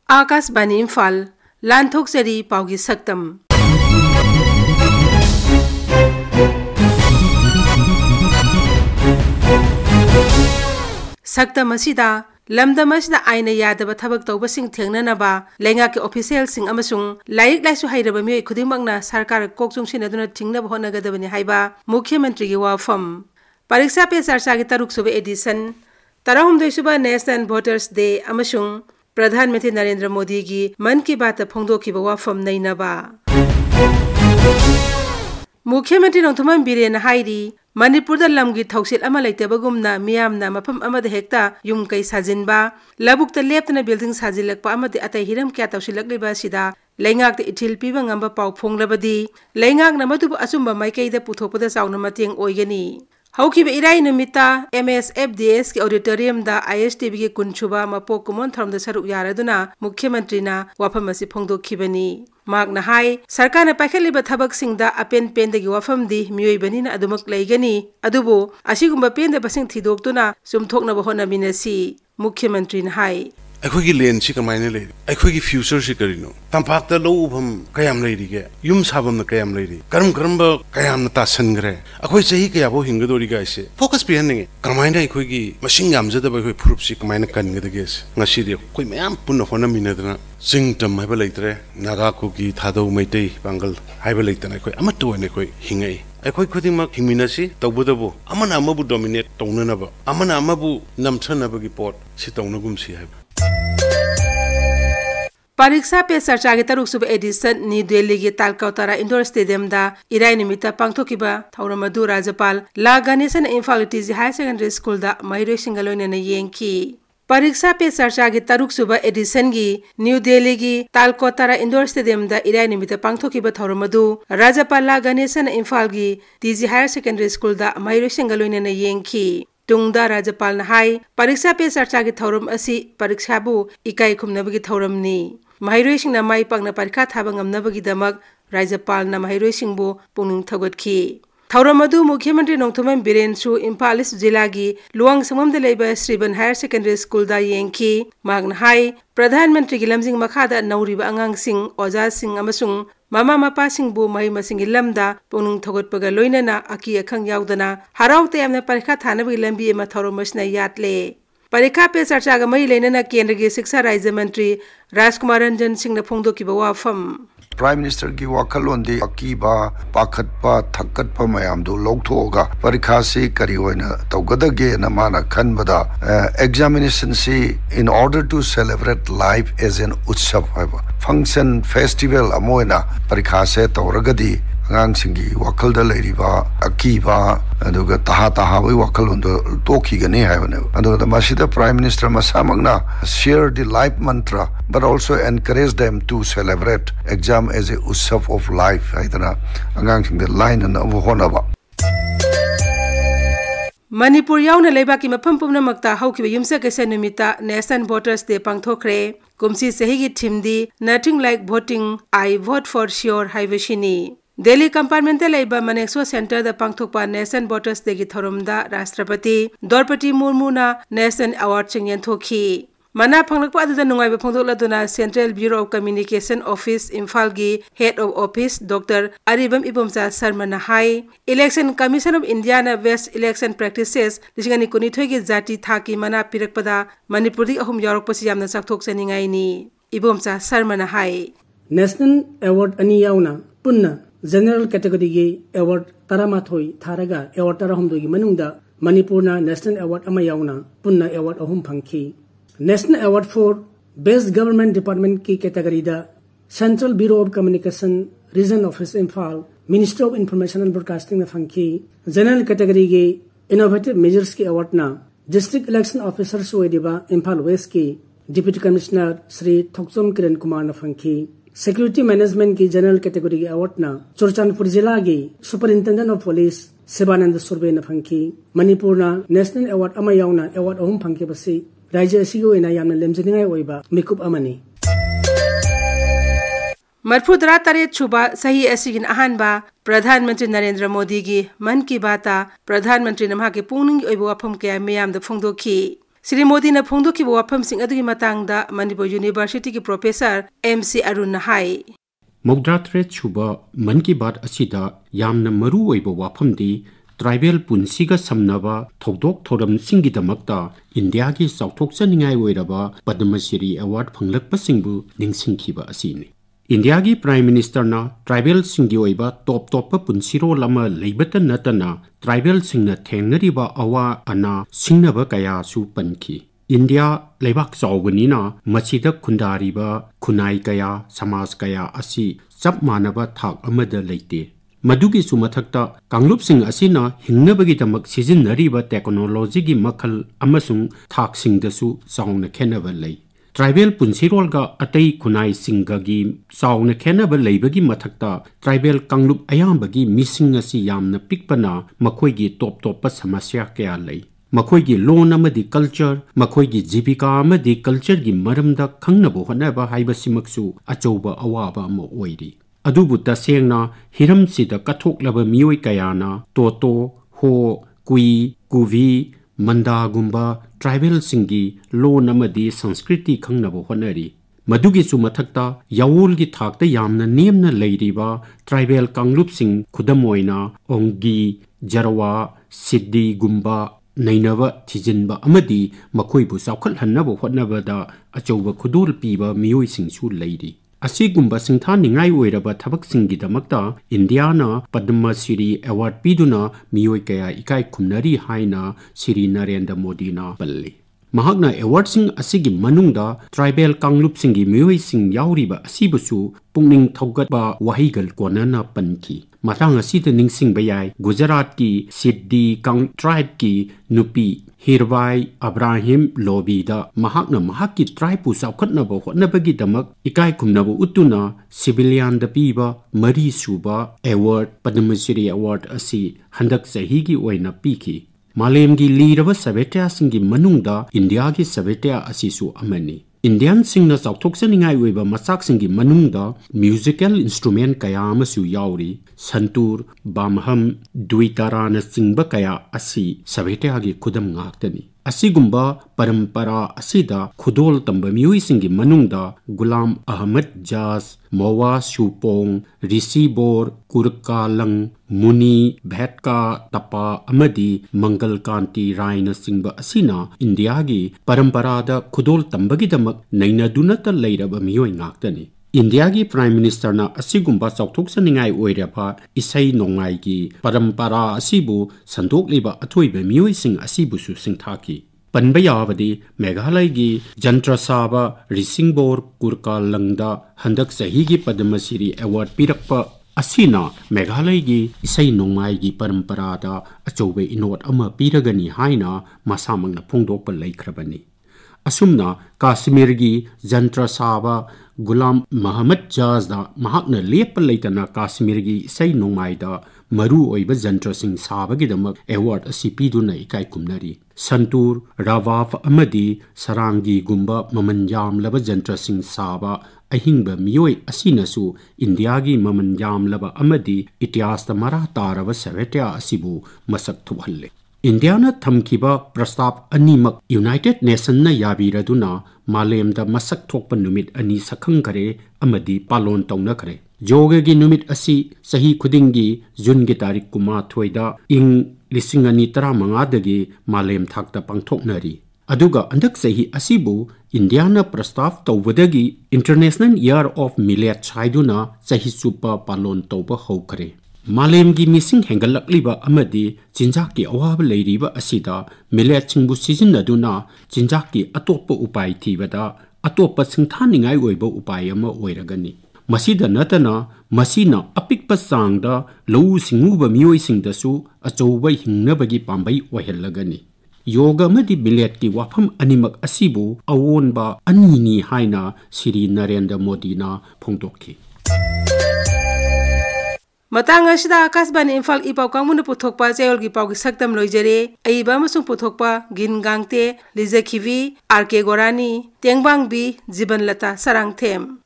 आकाशवाणी इम्फाल लांथोकचरी पाउगी सक्तम सक्तम असिदा लमदम असिदा आइना यादब थबक तौबसिंग थेंगननबा लेंगा के ऑफिशियल सिंग अमसुंग लाइक लाइसु हाइरबा मियोय खुदिमकना सरकार कोकचुंगसिनदुना थिंगनब होनगदबनि हाइबा मुख्यमंत्री की वाफम परीक्षा पे चर्चा की तरुक सुबह एडिशन 13 सुबह नेशनल वोटर्स डे अमसुंग प्रधानमंत्री नरेंद्र मोदी की मन की बात फोंदोखिबा वाफम नैनबा मुख्यमंत्री नोंथुमन बिरेन हाइरी मणिपुर लमगी थौसिल अमा लेतेबगुमना मियामना मफम अमद हेक्ता युम कै साजिनबा लबुक्ता लेप्तना बिल्डिंग साजिलकपा अमदि अतै हिरम क्या तौसिलकलिबा सिदा लैंगाक इथिल पीबा ngamba पाउ फोंगलबदी लैंगाकना मदुबु असुंबा माइकैदा पुथोपदा चाउना मतेंग ओइगनी हौखिबा इराई नुमिता MSFDS के ऑडिटोरियम दा ISTB के कुनछुबा मपोक कुमोन थरमदा सरुक यारदुना मुख्यमंत्री ना वाफम असि फोंदोखिबनी मागना हाई सरकार ने पाइखलिबा थबक सिंगदा अपेन पेंदगी वाफम दी मियोइबनीना अदुमक लैगनी अदुबो असिगुम्बा पेंदबसिंग थिदोक्तुना सुमथोकनबा होनमिनसी मुख्यमंत्री ना हाई अखोगी लेन से कमायने ले अखोगी फ्यूचर से करिनो तंपाकता लो उभम कयाम लेरिगे युम साबम न कयाम लेरि करम करम कयाम न तासनग्रे अखोई सही कयाबो हिंगदोरी गाइसे फोकस पिहनने कमायने अखोगी मसिंग यामजदब अखोई फुरुपसि कमायने कनगदगेस ngasidi koi mayam punna hona minadna singtam haiba leitre naga kugi thadau maitai bangal haiba leitana koi amato ne koi hingai अखोई खुदिमक हिमिनसी तौबदबो अमना अमबु डोमिनेट तौननबा अमना अमबु नमथनबगी पोट सि तौनगुमसी हाइबा परीक्षा पे चर्चा के तरुक सुब एडिशन न्यू दिल्ली के तालकौतारा इंडोर स्टेडियम दा इराई निमित्ता पांगथोकिबा थौरमदु राज्यपाल La Ganesan Imphal TG higher secondary school दा महिरोई सिंगलोइने येंखी परीक्षा पे चर्चा की तरुक सुब एडिशन की न्यू दिल्ली की तालकोतारा इंडोर स्टेडियम दा इराई निमित्ता पांगथोकिबा थौरमदु राज्यपाल ला गणेशन इम्फाल की टीजी हायर सेकेंडरी स्कूल दा महिरोई सिंगलोइने येंखी तुंगदा राज्यपाल ना हाई परीक्षा पे चर्चा की थौरम असि परीक्षाबु इकाई खुमनबगी थौरमनी महिरोइसिंगना माई पाकना परीक्षा थाबा ngamnabagidamag राज्यपाल ना महिरोइसिंगबु पुंगनिंग थगतखि थौरमदु मुख्यमंत्री नोंथुमन बिरेन सु इम्फाल ईस्ट जिला की लुवांग सममदा लेबा श्रीबन हायर सेकेंडरी स्कूल दा येंखि मागना हाई प्रधानमंत्री की लमजिंग मखादा नौरिबा अंगांगसिंग ओजासिंग अमसुंग मामा मपासिंगबु महि मसिंग लमदा पुंगनिंग थगतपगा लोइनना अकी अखंग याउदना हराउते यामना परीक्षा थानबगी लंबी एमा थौरमसना यातले परीक्षा पे चर्चा का मई लेना केंद्र के शिक्षा राज्य मंत्री राजकुमार रंजन सिंह ने फोंदोकिबा वाफम प्राइम मिनिस्टर की वाखलोंदी अकीबा पाखतपा थक्कतपा मयामदो लौथोगा परीक्षा से करी होइना तौगदगे न माना खनबदा एग्जामिनेशन से in order to celebrate life as an उत्सव हाइबा फंक्शन फेस्टिवल अमोइना परीक्षा से तौरगदी angangsinggi wakalda leiriba akiba aduga taha bai wakalondo tokigane haibane aduga masida prime minister masamagna share the life mantra but also encourage them to celebrate exam as a utsav of life aidana angangsing the line and honaba Manipur याउना लेबाकी मफम पुमनमक्ता हौखिबा युमसा कैसे निमित्ता national voters day पांगथोखरे कुमसी सहीगी थिमदी nothing like voting I vote for sure हाइबसिनी Delhi compartmental लेबा मनेक्सो सेंटर द पांगथोकपा नेशनल वोटर्स डे की थौरमदा राष्ट्रपति द्रौपदी मुर्मुना नेशनल अवार्ड सिंग येंथोखी मना फंगलकपा अदुदा नुंगाइबा फोंदोकलदुना central bureau of communication office Imphal की head of office doctor Aribam Ibomcha Sharma ना हाई इलेक्शन कमीशन ऑफ इंडिया ना वेस्ट इलेक्शन प्रैक्टिसेस लिसिंगनी कुनिथोय की जाति थाकी मना पिरकपदा मणिपुरी अहुम यारकपसि यामना चाकथोकसनिंगाइनी इबोमचा शर्मा ना हाई नेशनल अवार्ड अनि याउना पुन्ना जनरल कैटेगरी की अवार्ड तरामाथोई थारगा अवार्ड तराहुमदोगी मनुंगदा मणिपुरना नेशनल अवार्ड अमा याउना पुन्ना अवार्ड अहुम फंखी national award for best government department की कैटेगरी दा central bureau of communication region office Imphal ministry of information and broadcasting फंखी जनरल कैटेगरी की इनोवेटिव मेजर्स की अवार्ड ना डिस्ट्रिक्ट इलेक्शन ऑफिसर सोइदिबा इम्फाल वेस्ट की डिप्टी कमिश्नर श्री थोकचोम किरण कुमार ना फंखी सिक्योरिटी मैनेजमेंट की जनरल कैटेगरी की अवार्ड ना चुरचानपुर जिला की सुपरिंटेंडेंट ऑफ पुलिस शिवानंद सुरबे न फंखी मणिपुर ना नेशनल अवार्ड अमा याउना अवार्ड अहुम फंखे बसी राज्य असिगी ओइना यामना लेमजनिंगाई ओइबा मिकुप अमनी मरफुदरा तरे छुबा सही असिगिन अहानबा प्रधानमंत्री नरेंद्र मोदी की मन की बात प्रधानमंत्री नमहा के पुंगनिंग ओइबा वाफम के मियाम the फोंदोखी Sri Modi na phongdokhiba wafamsing adugi matangda Manipur University ki Professor MC Arun na hai. Mokdra threat chuba man ki baat asida yamna maru oiba wafamdi tribal punsiga samnaba thodok thoram singi damakta India ki sauthok chaningai oiraba Padma Shri Award phanglakpa singbu ningsingkhiba asini. India ki Prime Minister na tribal singi oiba top punsiro lama leibata natana tribal singna thengnariba awa ana singnaba kaya su pankhi. India leibak chawbanina machida khundariba khunai kaya samaj kaya asi chap manaba thak amada leite. Madugi sumathakta kanglub sing asina hingnabagi damak sijinnariba technology gi makhal amasung thak singdasu chaungna khenaba lei. Tribal punsirolga atai khunai singagi chaungna khenaba leibagi mathakta tribal kanglub ayambagi missing asi yamna pikpana makhoigi top pa samasya kaya lei. Makhoigi loan amadi culture, makhoigi jipika amadi culture gi maramda khangnabo honaba haibasimaksu achauba awaba ama oiri. Adubu tasengna hiram sida kathoklaba mioi kayana toto ho kui kuvi manda gumba tribal singi loan amadi sanskriti khangnabo honari. Madugi sumathakta yawul gi thakta yamna nemna leiriba tribal kanglub sing khudamoina ongi jarwa siddi gumba nainaba thijinba amadi makhoibu saukhat hannabo hotnabada achauba khudul piba mioi singsu leiri. Asigumba singtha ningai oiraba thabak singi damakta Indiana Padma Shri Award piduna mioi kaya ikai khumnari haina Shri Narendra Modi na balli. Mahakna award sing asigi manungda tribal kanglub singi mioi sing yauriba asibusu pungning thaugatba wahigal konana panki. Matang asita ningsing bayai Gujarat ki Siddi Kang tribe ki nupi Hirbai Abraham Lobby da mahakna mahaki tribe pu saukhatnaba hotnabagi damak ikai khumnaba utuna civilian da piba mari suba award Padma Shri Award asi handak sahi gi oina piki. Malemgi liraba sabetia singi manungda India ki sabetia asisu amani. Indian singna sauthoksaningai oiba masak singi manungda musical instrument kaya amasu yauri santur bamham duitara na singba kaya asi sabetia gi khudam ngaktani. Asigumba parampara asida khudol tamba mioi singi manungda Gulam Ahmad Jas Mowa Shupong Rishi Bor Kurkalang Muni Bhetka Tapa Amadi Mangal Kanti Raina Singba asina India gi parampara da khudol tambagi damak naina dunata leiraba mioi ngaktani. India ki Prime Minister na asigumba sauthoksaningai oiraba isai nongai ki parampara asibu sandokliba athoiba mioi sing asibusu singthaki. Panbayavadi Meghalaya gi Jantra Saba Risingbor Kurkalangda handak sahi gi Padma Shri Award pirakpa asina Meghalaya gi isai nongai gi parampara da achobe inot ama piragani haina masamangna phongdokpa laikhrabani. Asumna Kashmir gi Jantra Saba Gulam Muhammad Jaz da mahakna leppa leitana Kashmir gi isai nongai da maru oiba jantra sing sabagi damak award asi piduna ikai kumnari. Santur Ravaf amadi Sarangi gumba mamanjam laba jantra sing saba ahingba mioi asinasu India gi mamanjam laba amadi itiasta mara taraba savetya asibu masak thuhalle. Indiana thamkiba prastab animak United Nations na yabiraduna malemda masak thokpa numit ani sakhang kare amadi palon tawna kare. Yoga gi numit asi sahi khudingi June gi tarik kuma thoida ing lisingani tara mangadagi malem thakta pangthoknari. Aduga andak sahi asibu Indiana prastab tawbadagi International Year of Millet chaiduna sahi super palon tawba hokare. Malem gi missing hengalakliba amadi chinjak ki awab leiriba asida millet chingbu sijinnaduna chinjak ki atoppa upai thibada atoppa singthaningai oiba upai ama oiragani. Masida natana masina apikpa sangda lou singuba mioi singdasu achouba hingnabagi pambai oihellagani. Yoga madi millet ki wafam animak asibu awonba anini haina Shri Narendra Modi na phongdokhi. Matang asida Akashbani Imphal ipau kangmuna puthokpa chayol gi pau gi saktam loijare aiba amasung puthokpa gin gangte lijakhivi RK Gorani tengbang bi jibanlata sarang them.